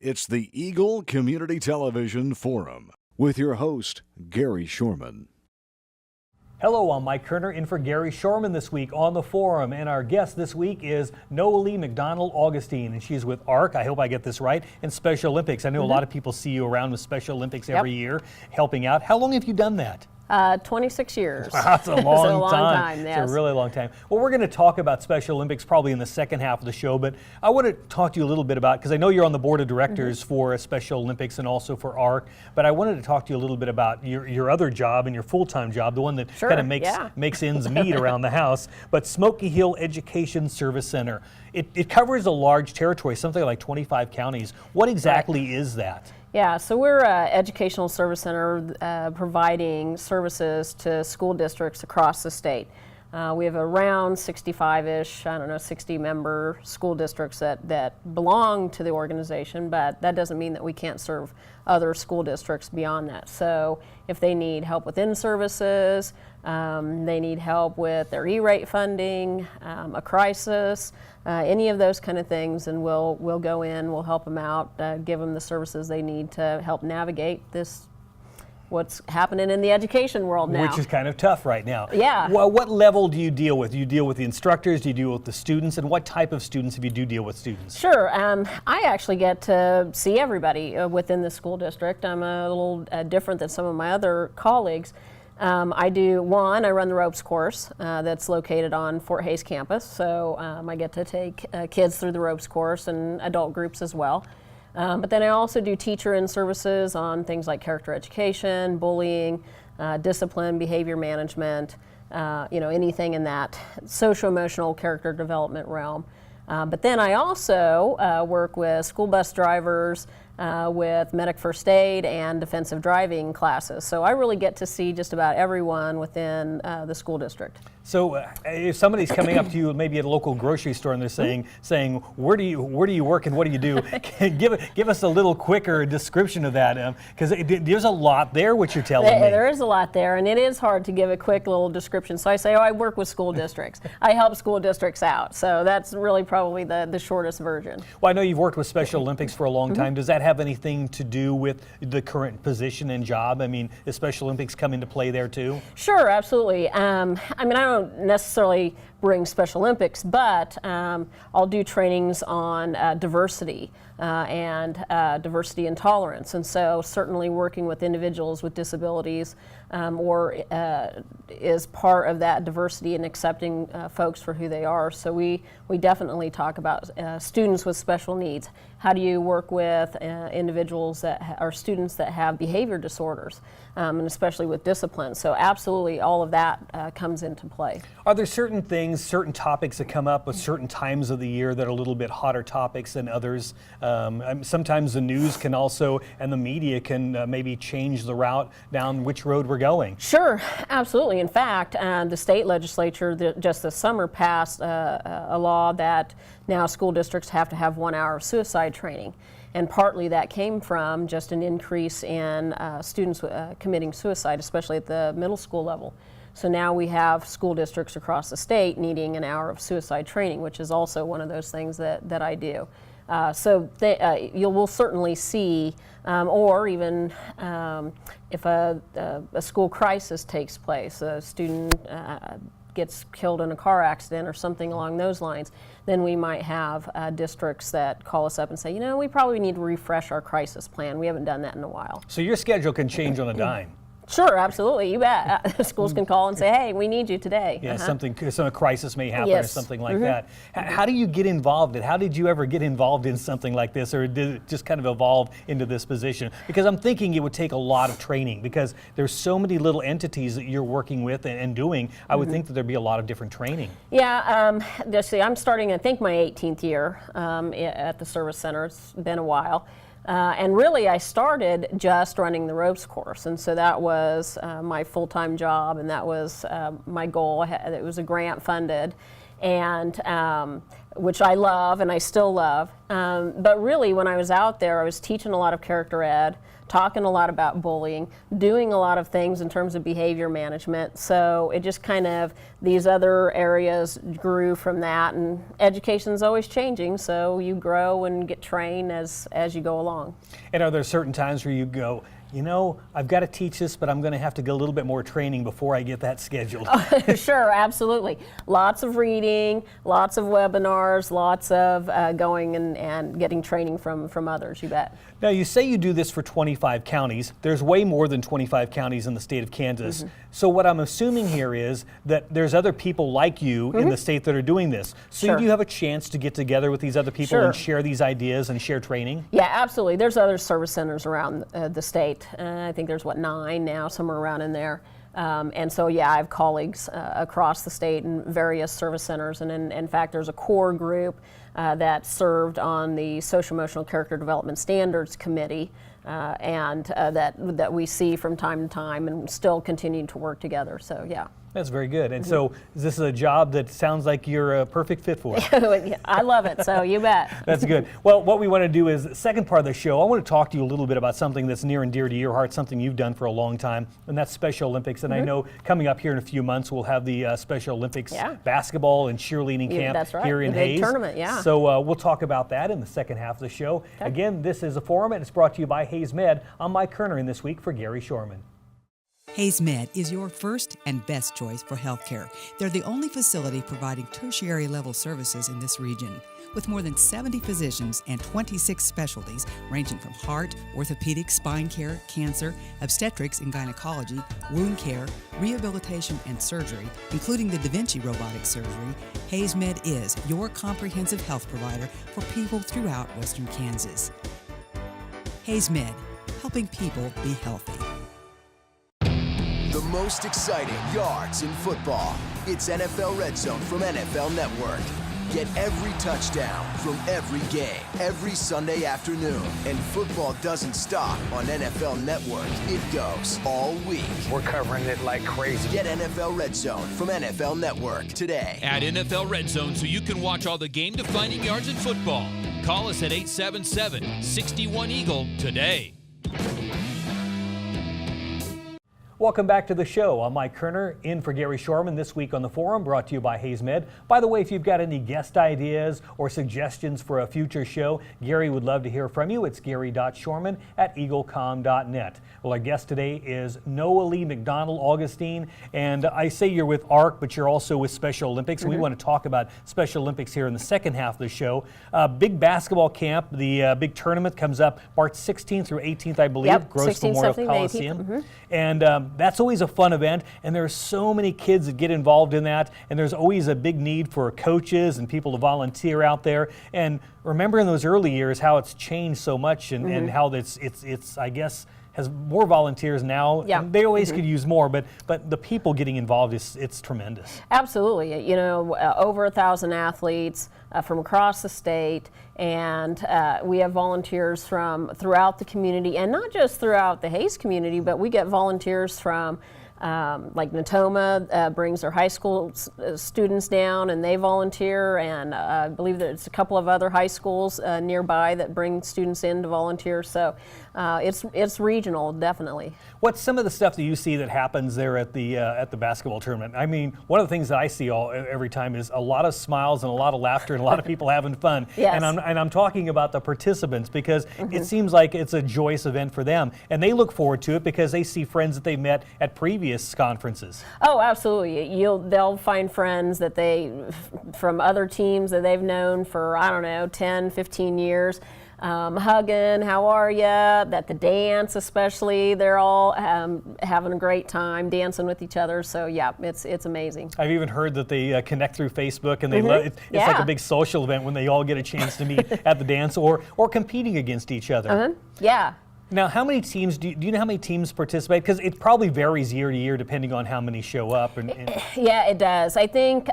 It's the Eagle Community Television Forum with your host, Gary Shorman. Hello, I'm Mike Kerner in for Gary Shorman this week on the Forum, and our guest this week is Noalee McDonald-Augustine, and she's with ARC, I hope I get this right, and Special Olympics. I know a lot of people see you around with Special Olympics every year, helping out. How long have you done that? 26 years. Wow, that's a long time. Yes. It's a really long time. Well, we're going to talk about Special Olympics probably in the second half of the show, but I want to talk to you a little bit about, because I know you're on the board of directors for Special Olympics and also for ARC, but I wanted to talk to you a little bit about your other job and your full-time job, the one that kind of makes ends meet around the house, but Smoky Hill Education Service Center. It covers a large territory, something like 25 counties. What exactly is that? Yeah, so we're an educational service center providing services to school districts across the state. We have around 65-ish, 60-member school districts that belong to the organization, but that doesn't mean that we can't serve other school districts beyond that. So if they need help with in-services, they need help with their E-rate funding, a crisis, any of those kind of things, and we'll go in, we'll help them out, give them the services they need to help navigate what's happening in the education world now. Which is kind of tough right now. Yeah. Well, what level do you deal with? Do you deal with the instructors? Do you deal with the students? And what type of students if you do deal with students? Sure. I actually get to see everybody within the school district. I'm a little different than some of my other colleagues. I run the ropes course that's located on Fort Hays campus. So I get to take kids through the ropes course and adult groups as well. But then I also do teacher in services on things like character education, bullying, discipline, behavior management, anything in that social-emotional character development realm. But then I also work with school bus drivers, with medic first aid and defensive driving classes. So I really get to see just about everyone within the school district. So if somebody's coming up to you maybe at a local grocery store and they're saying where do you work and what do you do, give us a little quicker description of that, because there's a lot there, what you're telling me. There is a lot there, and it is hard to give a quick little description. So I say, I work with school districts. I help school districts out. So that's really probably the shortest version. Well, I know you've worked with Special Olympics for a long time. Does that have anything to do with the current position and job? I mean, is Special Olympics come into play there too? Sure, absolutely. I don't necessarily bring Special Olympics, but I'll do trainings on diversity and diversity and tolerance. And so certainly working with individuals with disabilities is part of that diversity and accepting folks for who they are. So we definitely talk about students with special needs. How do you work with individuals that are students that have behavior disorders, and especially with discipline? So absolutely all of that comes into play. Are there certain things, certain topics that come up at certain times of the year that are a little bit hotter topics than others? Sometimes the news can also, and the media can maybe change the route down which road we're going. Sure, absolutely. In fact, the state legislature just this summer passed a law that now school districts have to have 1 hour of suicide training. And partly that came from just an increase in students committing suicide, especially at the middle school level. So now we have school districts across the state needing an hour of suicide training, which is also one of those things that I do. You will certainly see, or even if a school crisis takes place, a student gets killed in a car accident or something along those lines, then we might have districts that call us up and say, we probably need to refresh our crisis plan. We haven't done that in a while. So your schedule can change on a dime. Sure, absolutely. You bet. Schools can call and say, hey, we need you today. Yeah, some crisis may happen or something like that. How do you get involved in it? How did you ever get involved in something like this, or did it just kind of evolve into this position? Because I'm thinking it would take a lot of training, because there's so many little entities that you're working with and doing. I would think that there'd be a lot of different training. Yeah, I'm starting, I think, my 18th year at the service center. It's been a while. And really, I started just running the ropes course, and so that was my full-time job, and that was my goal. It was a grant funded, and which I love and I still love. But really, when I was out there, I was teaching a lot of character ed, talking a lot about bullying, doing a lot of things in terms of behavior management. So it just kind of, these other areas grew from that, and education's always changing, so you grow and get trained as you go along. And are there certain times where you go, you know, I've got to teach this, but I'm going to have to get a little bit more training before I get that scheduled? Sure, absolutely. Lots of reading, lots of webinars, lots of going and getting training from others, you bet. Now, you say you do this for 25 counties. There's way more than 25 counties in the state of Kansas. So what I'm assuming here is that there's other people like you in the state that are doing this. So Sure. do you have a chance to get together with these other people Sure. and share these ideas and share training? Yeah, absolutely. There's other service centers around the state. I think there's, 9 now, somewhere around in there. And so, yeah, I have colleagues across the state in various service centers. And in fact, there's a core group that served on the Social Emotional Character Development Standards Committee, and that we see from time to time and still continue to work together. So, yeah. That's very good. And so this is a job that sounds like you're a perfect fit for. I love it, so you bet. That's good. Well, what we want to do is, the second part of the show, I want to talk to you a little bit about something that's near and dear to your heart, something you've done for a long time, and that's Special Olympics. And I know coming up here in a few months, we'll have the Special Olympics basketball and cheerleading camp that's right. here in The big Hayes. tournament, yeah. So we'll talk about that in the second half of the show. Okay. Again, this is a forum, and it's brought to you by Hayes Med. I'm Mike Kerner in this week for Gary Shorman. Hayes Med is your first and best choice for healthcare. They're the only facility providing tertiary level services in this region. With more than 70 physicians and 26 specialties ranging from heart, orthopedic, spine care, cancer, obstetrics and gynecology, wound care, rehabilitation and surgery, including the Da Vinci robotic surgery, Hayes Med is your comprehensive health provider for people throughout Western Kansas. Hayes Med, helping people be healthy. The most exciting yards in football. It's NFL Red Zone from NFL Network. Get every touchdown from every game, every Sunday afternoon. And football doesn't stop on NFL Network. It goes all week. We're covering it like crazy. Get NFL Red Zone from NFL Network today. Add NFL Red Zone so you can watch all the game-defining yards in football. Call us at 877-61-EAGLE today. Welcome back to the show. I'm Mike Kerner, in for Gary Shorman this week on the forum, brought to you by Hayes Med. By the way, if you've got any guest ideas or suggestions for a future show, Gary would love to hear from you. It's gary.shorman@eaglecom.net. Well, our guest today is Noalee McDonald-Augustine, and I say you're with ARC, but you're also with Special Olympics, and we want to talk about Special Olympics here in the second half of the show. Big basketball camp, the big tournament comes up March 16th through 18th, I believe, Yep, Gross 16th, Memorial 17th, Coliseum. 18th. And that's always a fun event, and there are so many kids that get involved in that, and there's always a big need for coaches and people to volunteer out there. And remember in those early years how it's changed so much, and how it's I guess has more volunteers now. Yeah. And they always could use more, but the people getting involved it's tremendous. Absolutely. You know, over 1,000 athletes from across the state, and we have volunteers from throughout the community, and not just throughout the Hayes community, but we get volunteers from like Natoma brings their high school students down and they volunteer, and I believe there's a couple of other high schools nearby that bring students in to volunteer. So it's regional, definitely. What's some of the stuff that you see that happens there at the basketball tournament? I mean, one of the things that I see every time is a lot of smiles and a lot of laughter and a lot of people having fun. Yes. And I'm talking about the participants, because it seems like it's a joyous event for them, and they look forward to it because they see friends that they met at previous conferences. Oh, absolutely. They'll find friends that from other teams that they've known for, I don't know, 10, 15 years. Hugging, how are you? At the dance especially, they're all having a great time dancing with each other. So yeah, it's amazing. I've even heard that they connect through Facebook, and they love it's like a big social event when they all get a chance to meet at the dance or competing against each other. Yeah. Now, how many teams, do you know how many teams participate? Because it probably varies year to year depending on how many show up. Yeah, it does. I think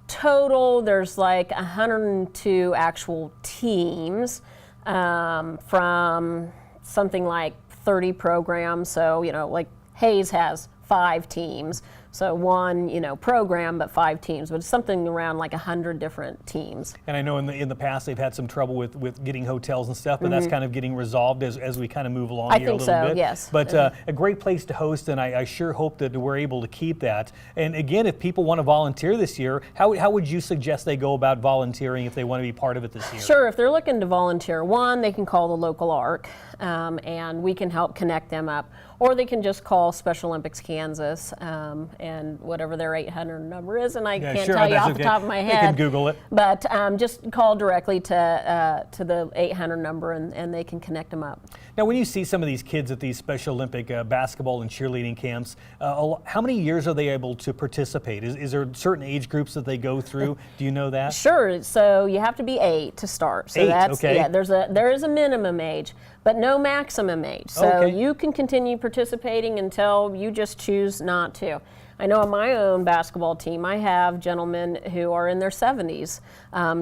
total there's like 102 actual teams from something like 30 programs. So, you know, like Hayes has 5 teams. So one, program, but 5 teams, but it's something around like 100 different teams. And I know in the past they've had some trouble with getting hotels and stuff, but that's kind of getting resolved as we kind of move along here a little bit. I think so, yes. But a great place to host, and I sure hope that we're able to keep that. And again, if people want to volunteer this year, how would you suggest they go about volunteering if they want to be part of it this year? Sure, if they're looking to volunteer, one, they can call the local ARC, and we can help connect them up. Or they can just call Special Olympics Kansas and whatever their 800 number is, and I can't tell you off the top of my head. They can Google it. But just call directly to the 800 number, and they can connect them up. Now, when you see some of these kids at these Special Olympic basketball and cheerleading camps, how many years are they able to participate? Is there certain age groups that they go through? Do you know that? Sure. So you have to be 8 to start. So 8, that's, okay. Yeah, there is a minimum age, but no maximum age. So you can continue participating until you just choose not to. I know on my own basketball team, I have gentlemen who are in their 70s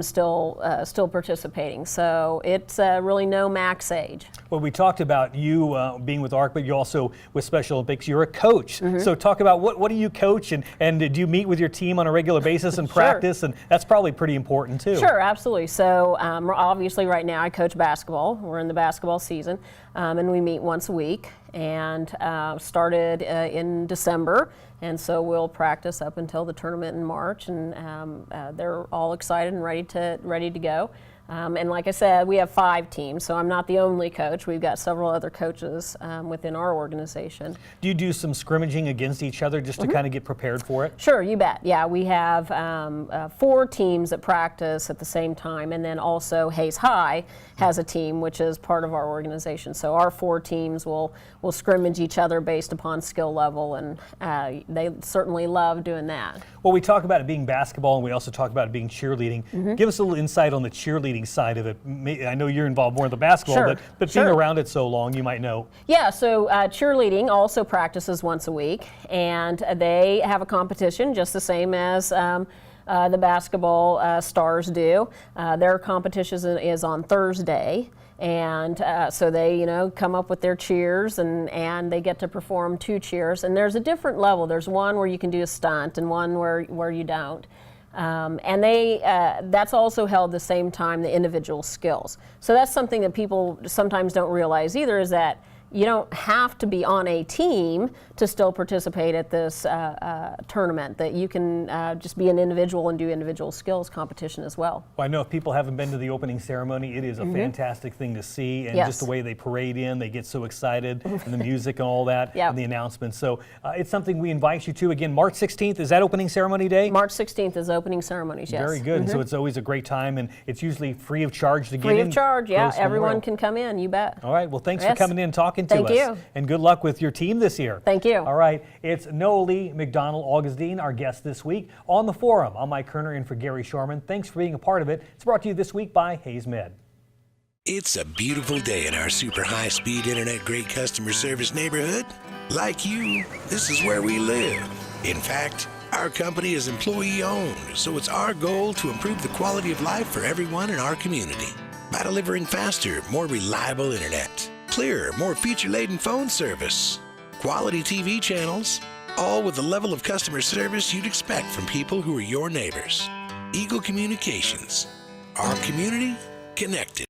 still participating. So it's really no max age. Well, we talked about you being with ARC, but you also with Special Olympics, you're a coach. So talk about what do you coach, and do you meet with your team on a regular basis and practice? And that's probably pretty important too. Sure, absolutely. So obviously right now I coach basketball. We're in the basketball season, and we meet once a week, and started in December. And so we'll practice up until the tournament in March, and they're all excited and ready to go. And like I said, we have 5 teams, so I'm not the only coach. We've got several other coaches within our organization. Do you do some scrimmaging against each other just to kind of get prepared for it? Sure, you bet. Yeah, we have 4 teams that practice at the same time, and then also Hayes High has a team, which is part of our organization. So our 4 teams will scrimmage each other based upon skill level, and they certainly love doing that. Well, we talk about it being basketball, and we also talk about it being cheerleading. Give us a little insight on the cheerleading side of it. I know you're involved more in the basketball, but being around it so long, you might know. Yeah, so cheerleading also practices once a week, and they have a competition just the same as the basketball stars do. Their competition is on Thursday. And so they, come up with their cheers, and they get to perform 2 cheers. And there's a different level. There's one where you can do a stunt and one where you don't. And that's also held the same time, the individual skills. So that's something that people sometimes don't realize either, is that you don't have to be on a team to still participate at this tournament, that you can just be an individual and do individual skills competition as well. Well, I know if people haven't been to the opening ceremony, it is a fantastic thing to see, and just the way they parade in, they get so excited, and the music and all that, and the announcements. So it's something we invite you to. Again, March 16th, is that opening ceremony day? March 16th is opening ceremonies, yes. Very good. So it's always a great time, and it's usually free of charge to get in. Free of charge, yeah. Everyone can come in, you bet. All right. Well, thanks for coming in and talking to us. Thank you. And good luck with your team this year. Thank you. All right. It's Noalee McDonald-Augustine, our guest this week on The Forum. I'm Mike Kerner in for Gary Shorman. Thanks for being a part of it. It's brought to you this week by Hayes Med. It's a beautiful day in our super high-speed internet great customer service neighborhood. Like you, this is where we live. In fact, our company is employee-owned, so it's our goal to improve the quality of life for everyone in our community by delivering faster, more reliable internet, clearer, more feature-laden phone service, quality TV channels, all with the level of customer service you'd expect from people who are your neighbors. Eagle Communications. Our community connected.